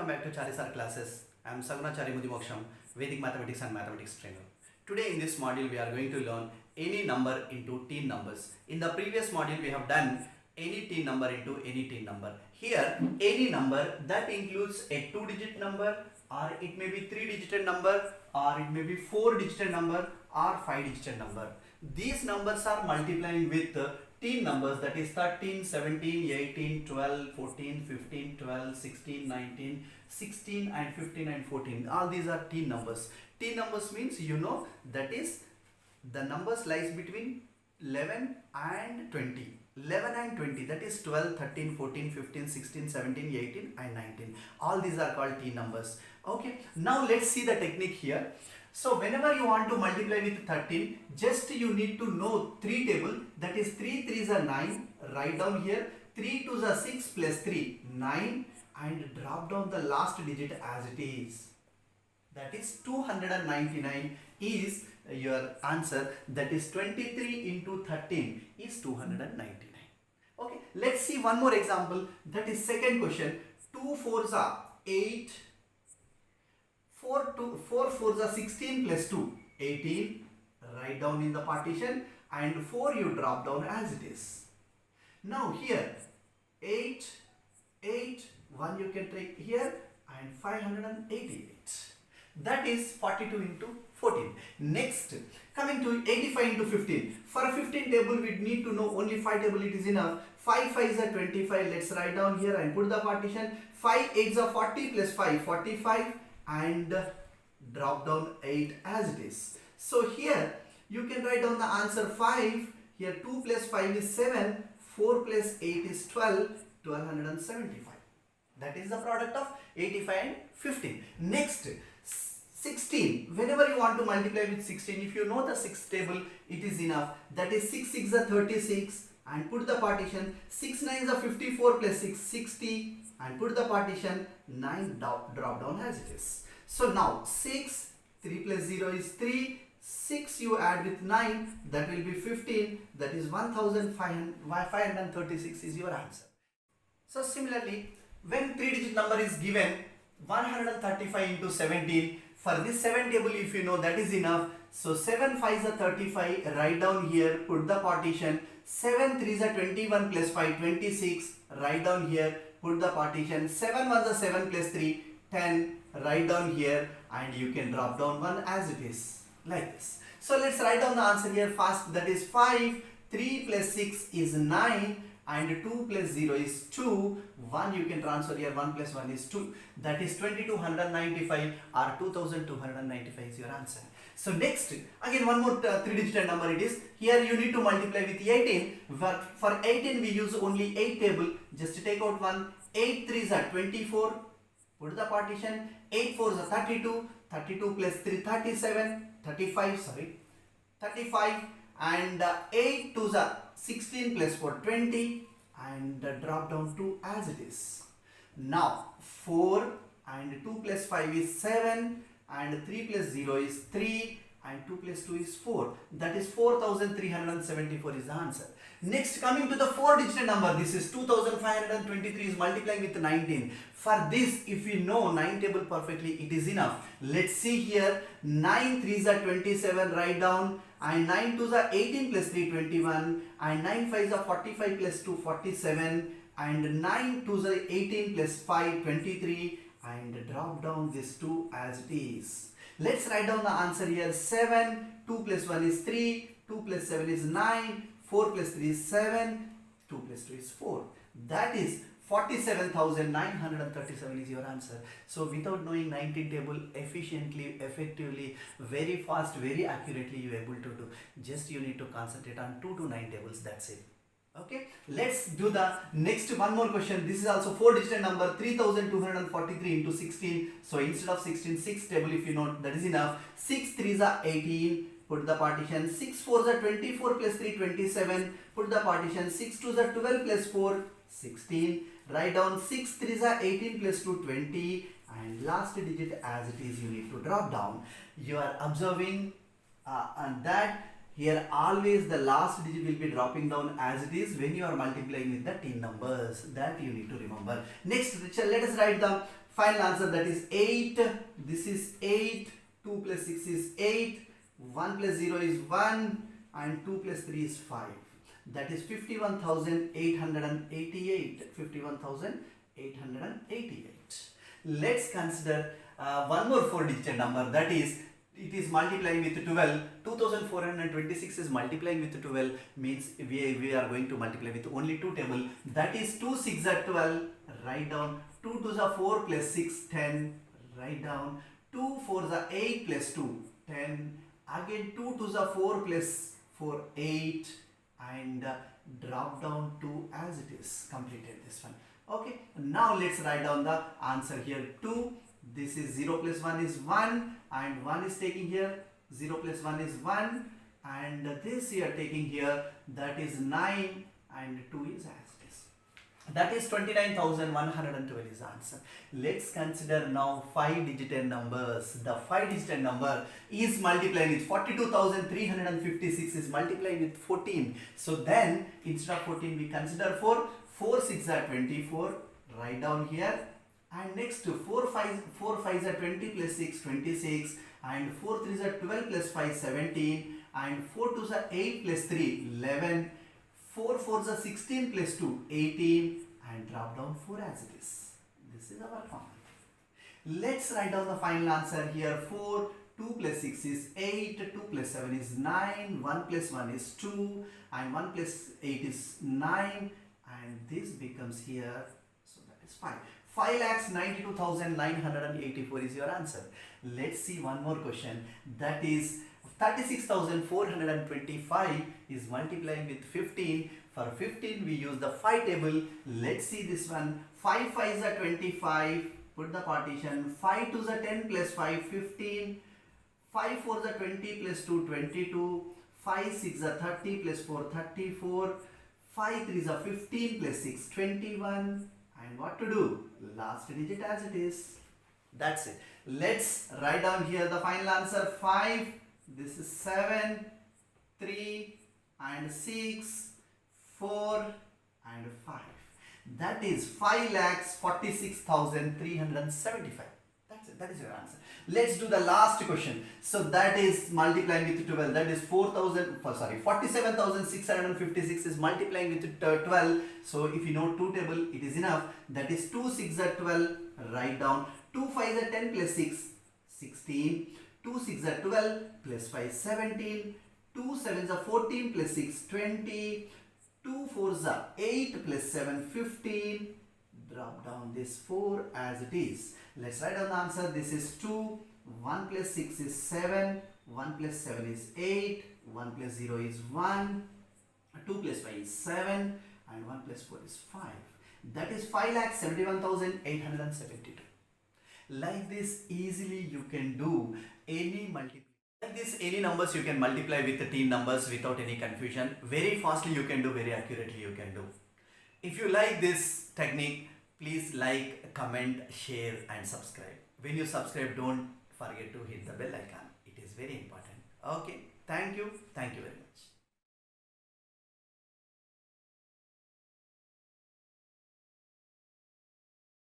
welcome back to Chari Sir Classes. I am Saguna Chari Mudimoksham, Vedic Mathematics and Mathematics Trainer. Today in this module we are going to learn any number into teen numbers. In the previous module we have done any teen number into any teen number. Here any number that includes a 2-digit number, or it may be 3-digit number, or it may be 4-digit number or 5-digit number. These numbers are multiplying with teen numbers, that is 13, 17, 18, 12, 14, 15, 12, 16, 19, 16 and 15 and 14. All these are teen numbers. Teen numbers means that is the numbers lies between 11 and 20. 11 and 20, that is 12, 13, 14, 15, 16, 17, 18 and 19. All these are called teen numbers. Okay, now let's see the technique here. So whenever you want to multiply with 13, just you need to know 3 table, that is 3 3s are 9, write down here 3 2s are 6 plus 3, 9, and drop down the last digit as it is. That is 299 is your answer, that is 23 into 13 is 299. Okay, let's see one more example, that is second question. 2 4s are 8, 4 4s are 16 plus 2, 18, write down in the partition, and 4 you drop down as it is. Now here 8, 1 you can take here, and 588. That is 42 into 14. Next, coming to 85 into 15. For a 15 table, we need to know only 5 table, it is enough. 5 5s are 25. Let's write down here and put the partition. 5 8s are 40 plus 5, 45, and drop down 8 as it is. So here you can write down the answer 5. Here 2 plus 5 is 7. 4 plus 8 is 12. 1275. That is the product of 85 and 15. Next, 16. Whenever you want to multiply with 16, if you know the 6th table, it is enough. That is 6 6 are 36, and put the partition. 6 9s are 54 plus 6, 60, and put the partition. 9 drop down as it is. So now 6, 3 plus 0 is 3, 6 you add with 9, that will be 15, that is 1536 is your answer. So similarly, when 3-digit number is given, 135 into 17, for this 7 table if you know, that is enough. So 7 5s are 35, write down here, put the partition. 7 3s are 21 plus 5, 26, write down here, put the partition. 7 1s are 7 plus 3, 10, write down here, and you can drop down 1 as it is, like this. So let's write down the answer here fast, that is 5, 3 plus 6 is 9, and 2 plus 0 is 2, 1 you can transfer here, 1 plus 1 is 2, that is 2295 or 2295 is your answer. So next, again one more 3-digit number it is. Here you need to multiply with 18, but for 18 we use only 8 table, just take out 1, 8 3s are 24, put the partition. 8 4s are 32, 32 plus 3 37, 35, and 8 2s are 16 plus 4 20, and drop down 2 as it is. Now 4 and 2 plus 5 is 7, and 3 plus 0 is 3, and 2 plus 2 is 4, that is 4374 is the answer. Next, coming to the 4-digit number, this is 2523 is multiplying with 19. For this, if we know 9 table perfectly, it is enough. Let's see here, 9 3s are 27, write down, and 9 2s are 18 plus 3 21, and 9 5s are 45 plus 2 47, and 9 2s are 18 plus 5 23, and drop down this 2 as it is. Let's write down the answer here. 7, 2 plus 1 is 3, 2 plus 7 is 9, 4 plus 3 is 7, 2 plus 2 is 4. That is 47,937 is your answer. So without knowing 19 table efficiently, effectively, very fast, very accurately you are able to do. Just you need to concentrate on 2 to 9 tables, that's it. Okay, let's do the next one more question. This is also 4-digit number, 3243 into 16. So instead of 16, 6 table if you know, that is enough. 6 3s are 18, put the partition. 6 4s are 24 plus 3 27, put the partition. 6 2s are 12 plus 4 16, write down. 6 3s are 18 plus 2 20, and last digit as it is you need to drop down. You are observing and that here always the last digit will be dropping down as it is when you are multiplying with the teen numbers. That you need to remember. Next, let us write the Final answer, that is 8. This is 8. 2 plus 6 is 8. 1 plus 0 is 1. And 2 plus 3 is 5. That is 51,888. 51,888. Let's consider one more 4-digit number, that is, it is multiplying with 12. 2426 is multiplying with 12, means we are going to multiply with only 2 table. That is 2 6 are 12. Write down. 2 2s are 4 plus 6, 10. Write down. 2 4s are 8 plus 2, 10. Again 2 2s are 4 plus 4, 8. And drop down 2 as it is. Completed this one. Okay. Now let's write down the answer here. 2. This is 0 plus 1 is 1. And 1 is taking here. 0 plus 1 is 1. And this we are taking here. That is 9. And 2 is as it is. That is 29,112 is the answer. Let's consider now 5-digit numbers. The 5-digit number is multiplying with 42,356 is multiplying with 14. So then instead of 14 we consider 4. 4 6 are 24. Write down here. And next 4 5s are 20 plus 6, 26. And 4 3s are 12 plus 5, 17. And 4 2s are 8 plus 3, 11. 4 4s are 16 plus 2, 18. And drop down 4 as it is. This is our formula. Let's write down the final answer here. 4, 2 plus 6 is 8, 2 plus 7 is 9, 1 plus 1 is 2, and 1 plus 8 is 9. And this becomes here, so that is 5. 5,92,984 is your answer. Let's see one more question. That is 36,425 is multiplying with 15. For 15 we use the 5 table. Let's see this one. 5 5s are 25. Put the partition. 5 2s are 10 plus 5, 15. 5 4s are 20 plus 2, 22. 5 6 are 30 plus 4, 34. 5 3s are 15 plus 6, 21. And what to do? Last digit as it is. That's it. Let's write down here the final answer. 5. This is 7, 3 and 6, 4 and 5. That is 5,46,375. That's it. That is your answer. Let's do the last question. So that is multiplying with 12. That is 47,656 is multiplying with 12. So if you know 2 table, it is enough. That is 2 6 are 12. Write down. 2 5 are 10 plus 6, 16. 2 6 are 12 plus 5, 17. 2 7s are 14 plus 6, 20. 2 4s are 8 plus 7, 15. Drop down this 4 as it is. Let's write down the answer. This is 2. 1 plus 6 is 7. 1 plus 7 is 8. 1 plus 0 is 1. 2 plus 5 is 7. And 1 plus 4 is 5. That is 5,71,872. Like this, easily you can do any multiply. Like this, any numbers you can multiply with the teen numbers without any confusion. Very fastly you can do, very accurately you can do. If you like this technique, please like, comment, share and subscribe. When you subscribe, don't forget to hit the bell icon. It is very important. Okay. Thank you. Thank you very much.